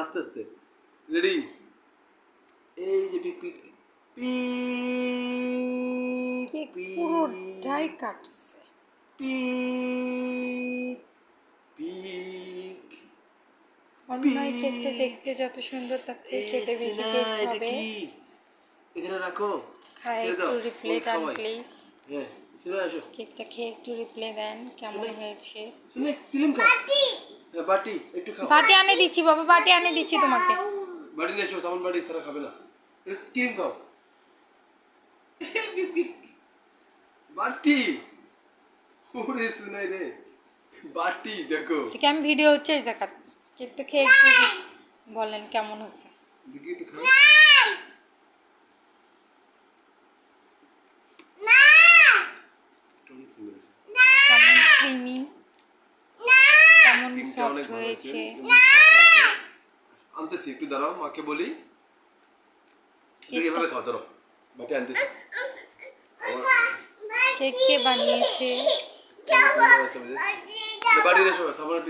আস্তে আস্তে রেডি এই যে পিক পিক পিক পুরোটাই কাটছে। পিক পিক অন্যায় কেকটা দেখতে যত সুন্দর তার থেকে খেতে বেশি টেস্ট হবে। এখানে রাখো খাই একটু রিপ্লে দেন প্লিজ। হ্যাঁ শুনে আসো কেকটা খেয়ে একটু রিপ্লে দেন কেমন হয়েছে। শুনে তিলিম খাও হ্যাঁ বাটি একটু খাও বাটি আনে দিচ্ছি বাবা, বাটি আনে দিচ্ছি তোমাকে। বাটি নিয়ে এসো সামান বাটি সারা খাবে না একটু তিলিম খাও বাটি ওরে শুনাই রে বাটি দেখো ঠিক আমি ভিডিও হচ্ছে এই জায়গা কেকটা খেয়ে একটু বলেন কেমন হচ্ছে। দেখি একটু খাও কেমন ক্রিমি কেমন সফট হয়েছে। আনতেছি একটু দাঁড়াও মাকে বলি এভাবে খাও ধরো বাটি আনতেছি কেক কে বানিয়েছে? বাড়ি এসো সামনে